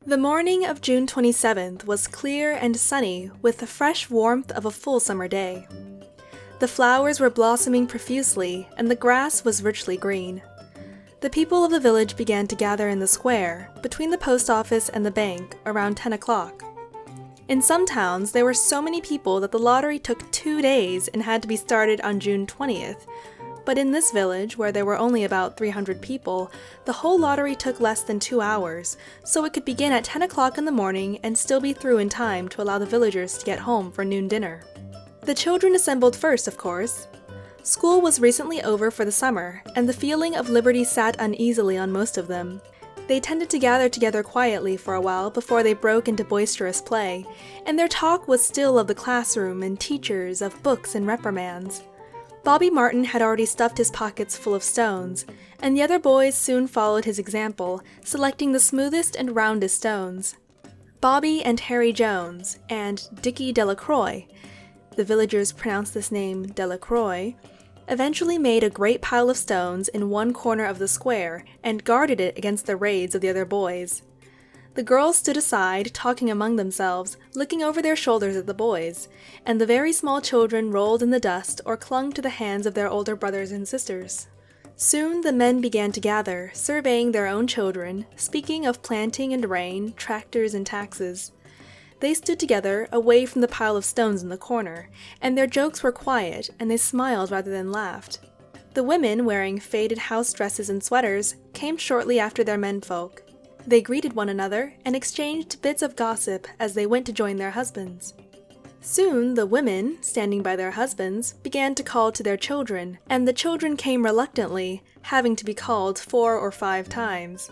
The morning of June 27th was clear and sunny with the fresh warmth of a full summer day. The flowers were blossoming profusely and the grass was richly green. The people of the village began to gather in the square, between the post office and the bank, around 10 o'clock. In some towns, there were so many people that the lottery took 2 days and had to be started on June 20th. But in this village, where there were only about 300 people, the whole lottery took less than 2 hours, so it could begin at 10 o'clock in the morning and still be through in time to allow the villagers to get home for noon dinner. The children assembled first, of course. School was recently over for the summer, and the feeling of liberty sat uneasily on most of them. They tended to gather together quietly for a while before they broke into boisterous play, and their talk was still of the classroom and teachers, of books and reprimands. Bobby Martin had already stuffed his pockets full of stones, and the other boys soon followed his example, selecting the smoothest and roundest stones. Bobby and Harry Jones, and Dickie Delacroix, the villagers pronounced this name Delacroix, eventually made a great pile of stones in one corner of the square and guarded it against the raids of the other boys. The girls stood aside, talking among themselves, looking over their shoulders at the boys, and the very small children rolled in the dust or clung to the hands of their older brothers and sisters. Soon the men began to gather, surveying their own children, speaking of planting and rain, tractors and taxes. They stood together, away from the pile of stones in the corner, and their jokes were quiet, and they smiled rather than laughed. The women, wearing faded house dresses and sweaters, came shortly after their menfolk. They greeted one another and exchanged bits of gossip as they went to join their husbands. Soon the women, standing by their husbands, began to call to their children, and the children came reluctantly, having to be called 4 or 5 times.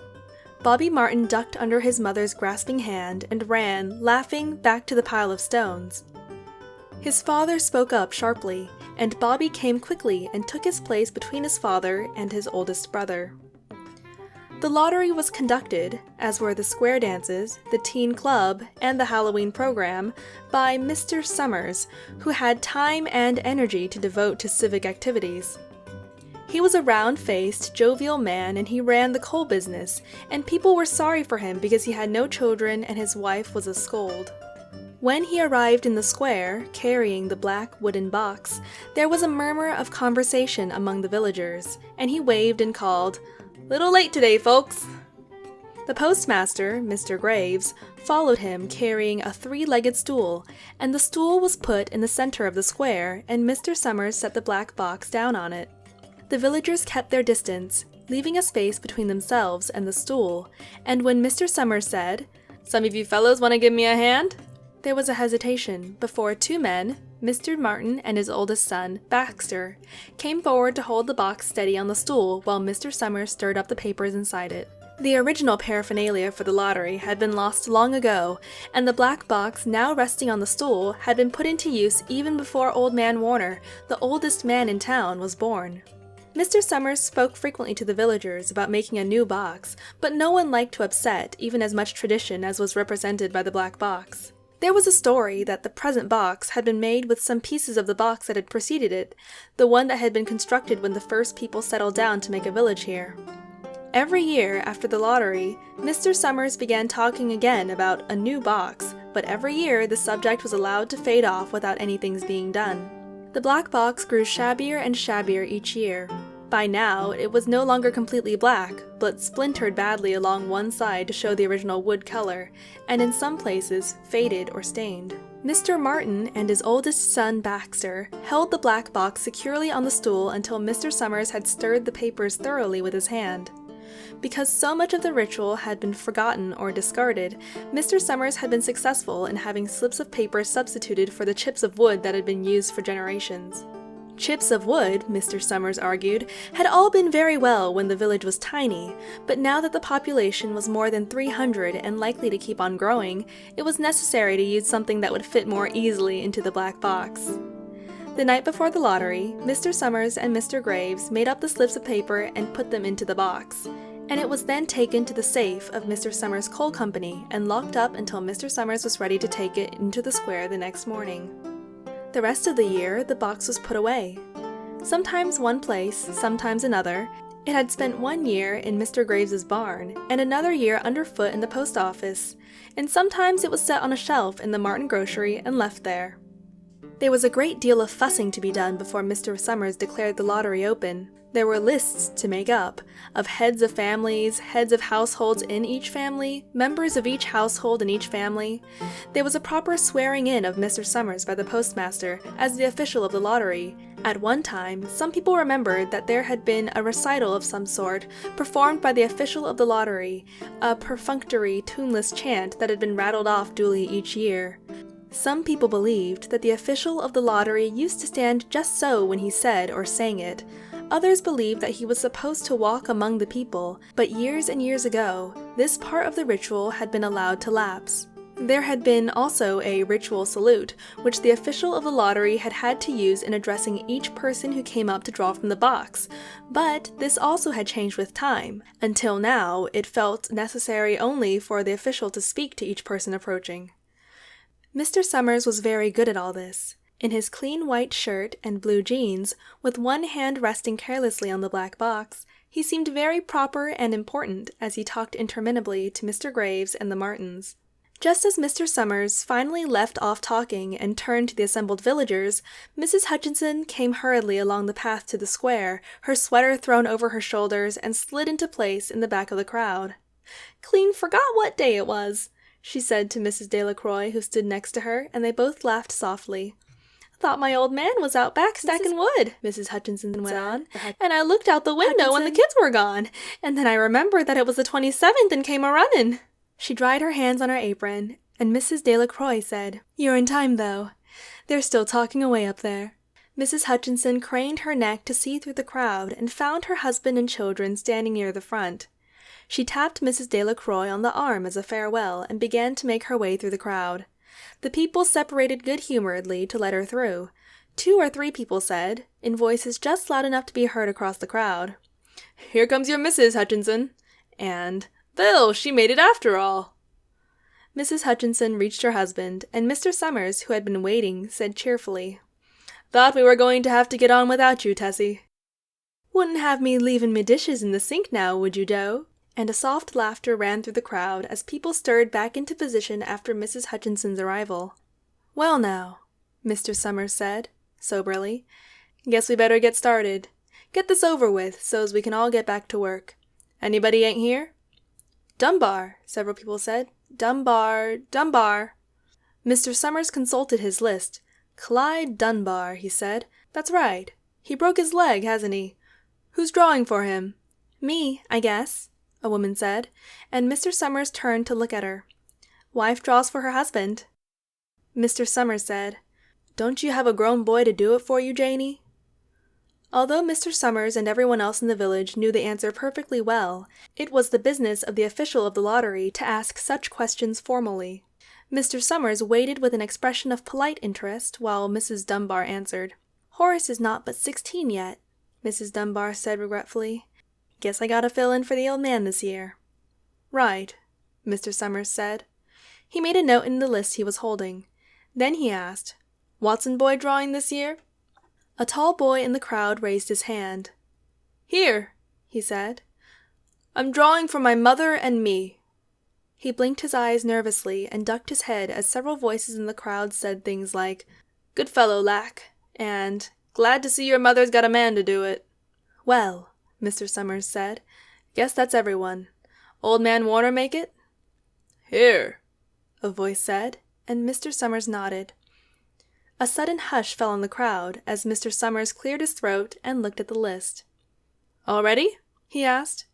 Bobby Martin ducked under his mother's grasping hand and ran, laughing, back to the pile of stones. His father spoke up sharply, and Bobby came quickly and took his place between his father and his oldest brother. The lottery was conducted, as were the square dances, the teen club, and the Halloween program, by Mr. Summers, who had time and energy to devote to civic activities. He was a round-faced, jovial man, and he ran the coal business, and people were sorry for him because he had no children and his wife was a scold. When he arrived in the square, carrying the black wooden box, there was a murmur of conversation among the villagers, and he waved and called, "Little late today, folks!" The postmaster, Mr. Graves, followed him carrying a 3-legged stool, and the stool was put in the center of the square, and Mr. Summers set the black box down on it. The villagers kept their distance, leaving a space between themselves and the stool, and when Mr. Summers said, "Some of you fellows want to give me a hand?" there was a hesitation before 2 men, Mr. Martin and his oldest son, Baxter, came forward to hold the box steady on the stool while Mr. Summers stirred up the papers inside it. The original paraphernalia for the lottery had been lost long ago, and the black box now resting on the stool had been put into use even before Old Man Warner, the oldest man in town, was born. Mr. Summers spoke frequently to the villagers about making a new box, but no one liked to upset even as much tradition as was represented by the black box. There was a story that the present box had been made with some pieces of the box that had preceded it, the one that had been constructed when the first people settled down to make a village here. Every year after the lottery, Mr. Summers began talking again about a new box, but every year the subject was allowed to fade off without anything's being done. The black box grew shabbier and shabbier each year. By now, it was no longer completely black, but splintered badly along one side to show the original wood color, and in some places, faded or stained. Mr. Martin and his oldest son, Baxter, held the black box securely on the stool until Mr. Summers had stirred the papers thoroughly with his hand. Because so much of the ritual had been forgotten or discarded, Mr. Summers had been successful in having slips of paper substituted for the chips of wood that had been used for generations. Chips of wood, Mr. Summers argued, had all been very well when the village was tiny, but now that the population was more than 300 and likely to keep on growing, it was necessary to use something that would fit more easily into the black box. The night before the lottery, Mr. Summers and Mr. Graves made up the slips of paper and put them into the box, and it was then taken to the safe of Mr. Summers' coal company and locked up until Mr. Summers was ready to take it into the square the next morning. The rest of the year, the box was put away. Sometimes one place, sometimes another, It had spent 1 year in Mr. Graves's barn, and another year underfoot in the post office, and sometimes it was set on a shelf in the Martin grocery and left there. There was a great deal of fussing to be done before Mr. Summers declared the lottery open. There were lists to make up, of heads of families, heads of households in each family, members of each household in each family. There was a proper swearing in of Mr. Summers by the postmaster as the official of the lottery. At one time, some people remembered that there had been a recital of some sort performed by the official of the lottery, a perfunctory, tuneless chant that had been rattled off duly each year. Some people believed that the official of the lottery used to stand just so when he said or sang it. Others believed that he was supposed to walk among the people, but years and years ago, this part of the ritual had been allowed to lapse. There had been also a ritual salute, which the official of the lottery had had to use in addressing each person who came up to draw from the box, but this also had changed with time. Until now, it felt necessary only for the official to speak to each person approaching. Mr. Summers was very good at all this. In his clean white shirt and blue jeans, with one hand resting carelessly on the black box, he seemed very proper and important as he talked interminably to Mr. Graves and the Martins. Just as Mr. Summers finally left off talking and turned to the assembled villagers, Mrs. Hutchinson came hurriedly along the path to the square, her sweater thrown over her shoulders, and slid into place in the back of the crowd. "Clean forgot what day it was," she said to Mrs. Delacroix, who stood next to her, and they both laughed softly. "Thought my old man was out back stacking wood," Mrs. Hutchinson went on, "and I looked out the window when the kids were gone, and then I remembered that it was the 27th and came a-running." She dried her hands on her apron, and Mrs. Delacroix said, "You're in time, though. They're still talking away up there." Mrs. Hutchinson craned her neck to see through the crowd and found her husband and children standing near the front. She tapped Mrs. Delacroix on the arm as a farewell and began to make her way through the crowd. The people separated good-humoredly to let her through. 2 or 3 people said, in voices just loud enough to be heard across the crowd, "Here comes your Mrs. Hutchinson," and "Bill, she made it after all." Mrs. Hutchinson reached her husband, and Mr. Summers, who had been waiting, said cheerfully, "Thought we were going to have to get on without you, Tessie." "Wouldn't have me leavin' me dishes in the sink now, would you, Doe?" And a soft laughter ran through the crowd as people stirred back into position after Mrs. Hutchinson's arrival. "Well now," Mr. Summers said, soberly, "guess we better get started. Get this over with, so's we can all get back to work. Anybody ain't here?" "Dunbar," several people said. "Dunbar, Dunbar." Mr. Summers consulted his list. "Clyde Dunbar," he said. "That's right. He broke his leg, hasn't he? Who's drawing for him?" "Me, I guess," a woman said, and Mr. Summers turned to look at her. "Wife draws for her husband." Mr. Summers said, "Don't you have a grown boy to do it for you, Janie?" Although Mr. Summers and everyone else in the village knew the answer perfectly well, it was the business of the official of the lottery to ask such questions formally. Mr. Summers waited with an expression of polite interest while Mrs. Dunbar answered. "Horace is not but 16 yet," Mrs. Dunbar said regretfully. "Guess I gotta fill in for the old man this year." "Right," Mr. Summers said. He made a note in the list he was holding. Then he asked, "Watson boy drawing this year?" A tall boy in the crowd raised his hand. "Here," he said. "I'm drawing for my mother and me." He blinked his eyes nervously and ducked his head as several voices in the crowd said things like, "Good fellow, Lack," and "Glad to see your mother's got a man to do it." "Well," Mr. Summers said, "guess that's everyone. Old man Warner make it?" "Here," a voice said, and Mr. Summers nodded. A sudden hush fell on the crowd as Mr. Summers cleared his throat and looked at the list. "All ready?" he asked.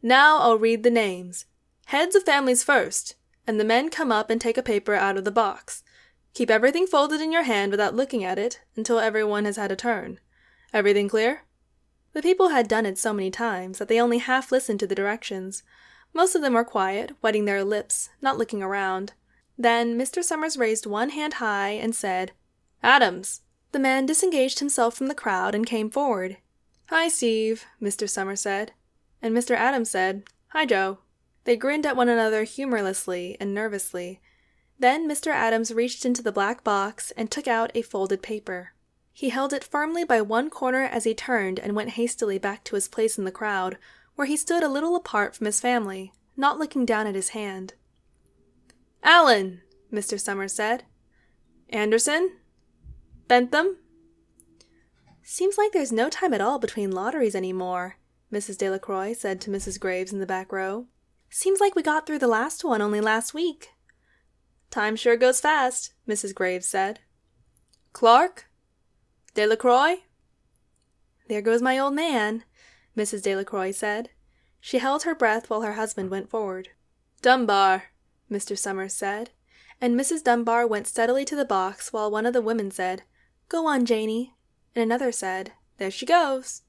"Now I'll read the names. Heads of families first, and the men come up and take a paper out of the box. Keep everything folded in your hand without looking at it until everyone has had a turn. Everything clear?" The people had done it so many times that they only half listened to the directions. Most of them were quiet, wetting their lips, not looking around. Then Mr. Summers raised one hand high and said, "Adams." The man disengaged himself from the crowd and came forward. "Hi, Steve," Mr. Summers said. And Mr. Adams said, "Hi, Joe." They grinned at one another humorlessly and nervously. Then Mr. Adams reached into the black box and took out a folded paper. He held it firmly by one corner as he turned and went hastily back to his place in the crowd, where he stood a little apart from his family, not looking down at his hand. "Allen," Mr. Summers said. "Anderson? Bentham?" "Seems like there's no time at all between lotteries anymore," Mrs. Delacroix said to Mrs. Graves in the back row. "Seems like we got through the last one only last week." "Time sure goes fast," Mrs. Graves said. "Clark? Delacroix?" "There goes my old man," Mrs. Delacroix said. She held her breath while her husband went forward. "Dunbar," Mr. Summers said, and Mrs. Dunbar went steadily to the box while one of the women said, "Go on, Janey," and another said, "There she goes."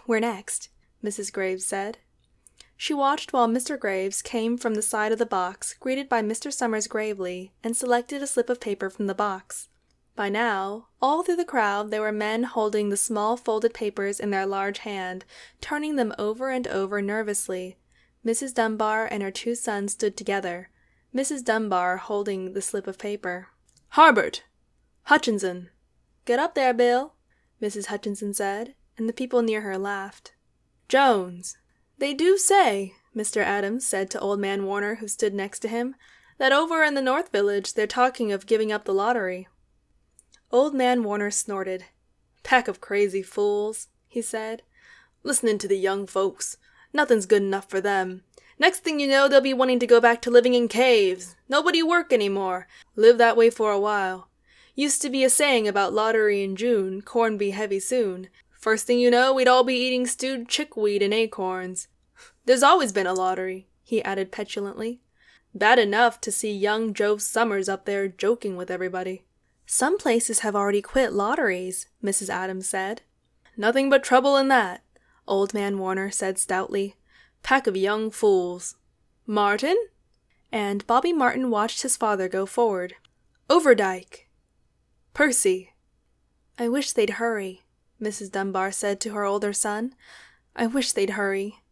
"We're next," Mrs. Graves said. She watched while Mr. Graves came from the side of the box, greeted by Mr. Summers gravely, and selected a slip of paper from the box. By now, all through the crowd there were men holding the small folded papers in their large hand, turning them over and over nervously. Mrs. Dunbar and her two sons stood together, Mrs. Dunbar holding the slip of paper. "Harbert! Hutchinson!" "Get up there, Bill," Mrs. Hutchinson said, and the people near her laughed. "Jones! They do say," Mr. Adams said to Old Man Warner, who stood next to him, "that over in the North Village they're talking of giving up the lottery." Old Man Warner snorted. "Pack of crazy fools," he said. "Listening to the young folks. Nothing's good enough for them. Next thing you know, they'll be wanting to go back to living in caves. Nobody work any more. Live that way for a while. Used to be a saying about lottery in June, corn be heavy soon. First thing you know, we'd all be eating stewed chickweed and acorns. There's always been a lottery," he added petulantly. "Bad enough to see young Joe Summers up there joking with everybody." "Some places have already quit lotteries," Mrs. Adams said. "Nothing but trouble in that," Old Man Warner said stoutly. "Pack of young fools. Martin?" And Bobby Martin watched his father go forward. "Overdyke. Percy." "I wish they'd hurry," Mrs. Dunbar said to her older son. "I wish they'd hurry."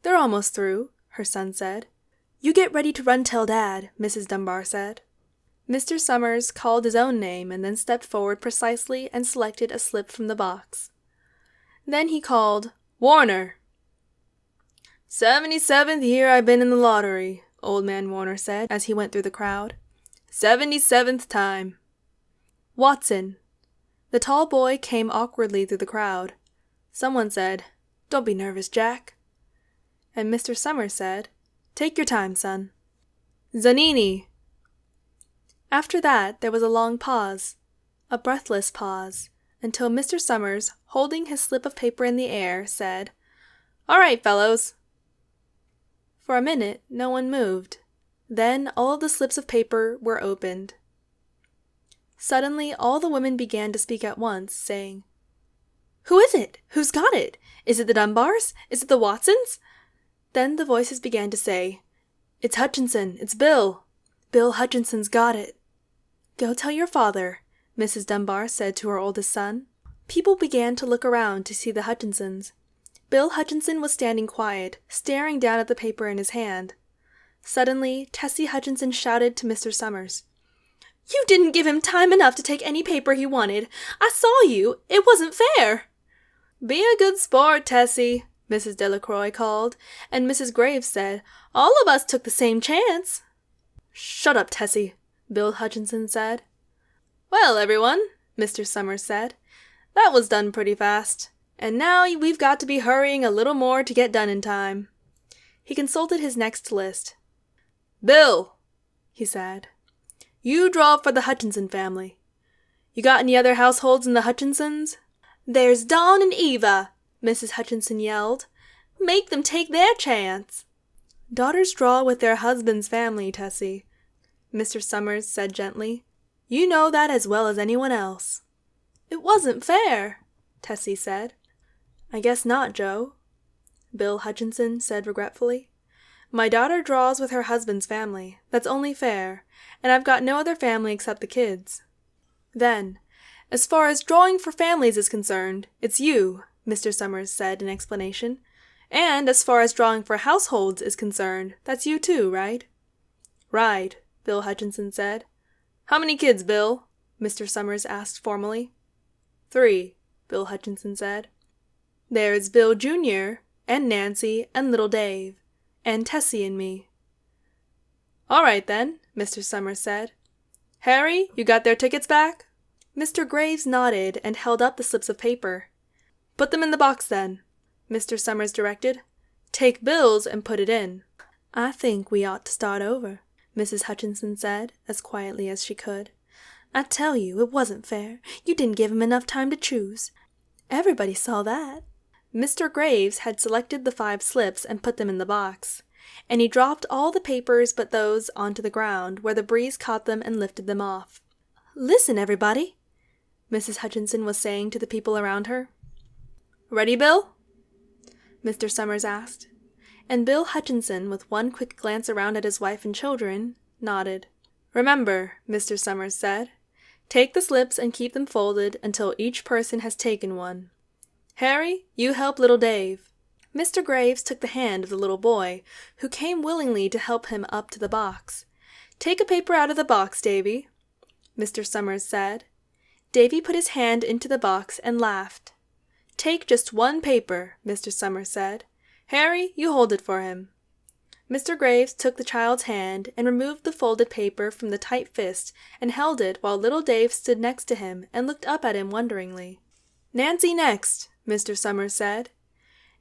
"They're almost through," her son said. "You get ready to run tell Dad," Mrs. Dunbar said. Mr. Summers called his own name and then stepped forward precisely and selected a slip from the box. Then he called, "Warner!" 77th year I've been in the lottery," Old Man Warner said as he went through the crowd. 77th time. "Watson." The tall boy came awkwardly through the crowd. Someone said, "Don't be nervous, Jack." And Mr. Summers said, "Take your time, son." "Zanini." After that there was a long pause, a breathless pause, until Mr. Summers, holding his slip of paper in the air, said, "All right, fellows." For a minute no one moved. Then all of the slips of paper were opened. Suddenly all the women began to speak at once, saying, "Who is it? Who's got it? Is it the Dunbars? Is it the Watsons?" Then the voices began to say, "It's Hutchinson. It's Bill. Bill Hutchinson's got it." "Go tell your father," Mrs. Dunbar said to her oldest son. People began to look around to see the Hutchinsons. Bill Hutchinson was standing quiet, staring down at the paper in his hand. Suddenly, Tessie Hutchinson shouted to Mr. Summers, "You didn't give him time enough to take any paper he wanted. I saw you. It wasn't fair." "Be a good sport, Tessie," Mrs. Delacroix called, and Mrs. Graves said, "All of us took the same chance." "Shut up, Tessie," Bill Hutchinson said. "Well, everyone," Mr. Summers said, "that was done pretty fast. And now we've got to be hurrying a little more to get done in time." He consulted his next list. "Bill," he said, "you draw for the Hutchinson family. You got any other households in the Hutchinsons?" "There's Dawn and Eva," Mrs. Hutchinson yelled. "Make them take their chance." "Daughters draw with their husband's family, Tessie," Mr. Summers said gently. "You know that as well as anyone else." "It wasn't fair," Tessie said. "I guess not, Joe," Bill Hutchinson said regretfully. "My daughter draws with her husband's family. That's only fair, and I've got no other family except the kids." "Then, as far as drawing for families is concerned, it's you," Mr. Summers said in explanation. "And as far as drawing for households is concerned, that's you too, right?" "Right," Bill Hutchinson said. "How many kids, Bill?" Mr. Summers asked formally. 3, Bill Hutchinson said. There's Bill Jr., and Nancy, and little Dave, and Tessie and me. All right then, Mr. Summers said. Harry, you got their tickets back? Mr. Graves nodded and held up the slips of paper. Put them in the box then, Mr. Summers directed. Take Bill's and put it in. I think we ought to start over, Mrs. Hutchinson said, as quietly as she could. I tell you, it wasn't fair. You didn't give him enough time to choose. Everybody saw that. Mr. Graves had selected the 5 slips and put them in the box, and he dropped all the papers but those onto the ground, where the breeze caught them and lifted them off. Listen, everybody, Mrs. Hutchinson was saying to the people around her. Ready, Bill? Mr. Summers asked, and Bill Hutchinson, with one quick glance around at his wife and children, nodded. Remember, Mr. Summers said, take the slips and keep them folded until each person has taken one. Harry, you help little Dave. Mr. Graves took the hand of the little boy, who came willingly to help him up to the box. Take a paper out of the box, Davy, Mr. Summers said. Davy put his hand into the box and laughed. Take just one paper, Mr. Summers said. Harry, you hold it for him. Mr. Graves took the child's hand and removed the folded paper from the tight fist and held it while little Dave stood next to him and looked up at him wonderingly. Nancy next, Mr. Summers said.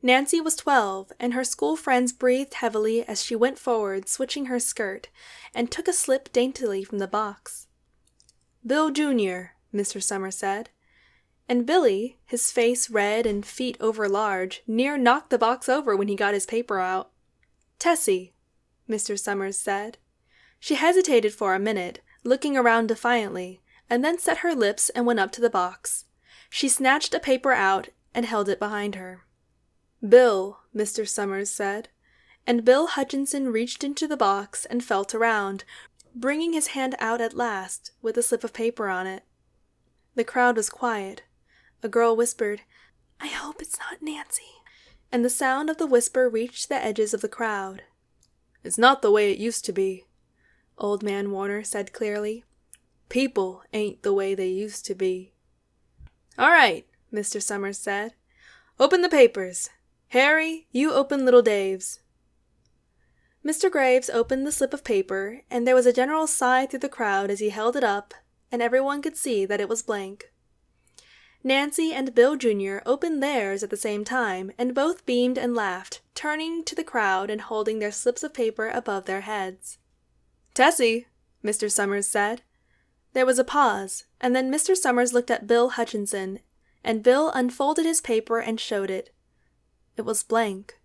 Nancy was 12, and her school friends breathed heavily as she went forward, switching her skirt, and took a slip daintily from the box. Bill Jr., Mr. Summers said. And Billy, his face red and feet overlarge, near knocked the box over when he got his paper out. Tessie, Mr. Summers said. She hesitated for a minute, looking around defiantly, and then set her lips and went up to the box. She snatched a paper out and held it behind her. Bill, Mr. Summers said, and Bill Hutchinson reached into the box and felt around, bringing his hand out at last with a slip of paper on it. The crowd was quiet. A girl whispered, I hope it's not Nancy, and the sound of the whisper reached the edges of the crowd. It's not the way it used to be, Old Man Warner said clearly. People ain't the way they used to be. All right, Mr. Summers said. Open the papers. Harry, you open little Dave's. Mr. Graves opened the slip of paper, and there was a general sigh through the crowd as he held it up, and everyone could see that it was blank. Nancy and Bill Jr. opened theirs at the same time, and both beamed and laughed, turning to the crowd and holding their slips of paper above their heads. Tessie, Mr. Summers said. There was a pause, and then Mr. Summers looked at Bill Hutchinson, and Bill unfolded his paper and showed it. It was blank.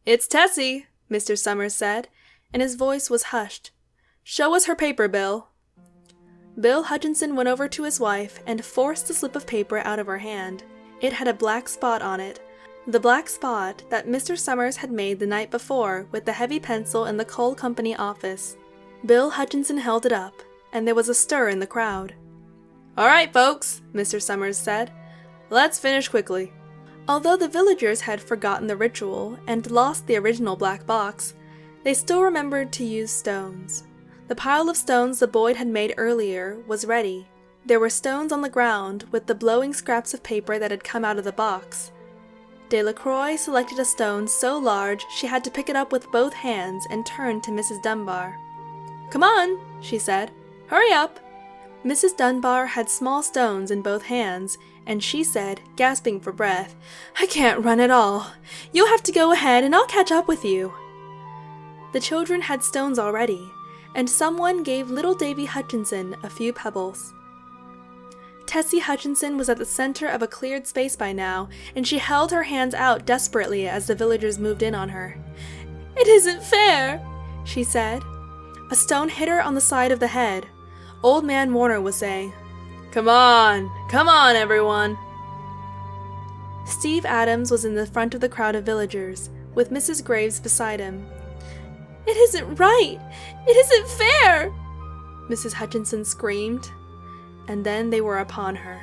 It's Tessie, Mr. Summers said, and his voice was hushed. Show us her paper, Bill. Bill Hutchinson went over to his wife and forced the slip of paper out of her hand. It had a black spot on it, the black spot that Mr. Summers had made the night before with the heavy pencil in the coal company office. Bill Hutchinson held it up, and there was a stir in the crowd. All right, folks, Mr. Summers said. Let's finish quickly. Although the villagers had forgotten the ritual and lost the original black box, they still remembered to use stones. The pile of stones the Boyd had made earlier was ready. There were stones on the ground with the blowing scraps of paper that had come out of the box. Delacroix selected a stone so large she had to pick it up with both hands and turned to Mrs. Dunbar. Come on, she said. Hurry up. Mrs. Dunbar had small stones in both hands, and she said, gasping for breath, I can't run at all. You'll have to go ahead and I'll catch up with you. The children had stones already, and someone gave little Davy Hutchinson a few pebbles. Tessie Hutchinson was at the center of a cleared space by now, and she held her hands out desperately as the villagers moved in on her. It isn't fair, she said. A stone hit her on the side of the head. Old Man Warner was saying, come on, everyone. Steve Adams was in the front of the crowd of villagers, with Mrs. Graves beside him. It isn't right! It isn't fair! Mrs. Hutchinson screamed, and then they were upon her.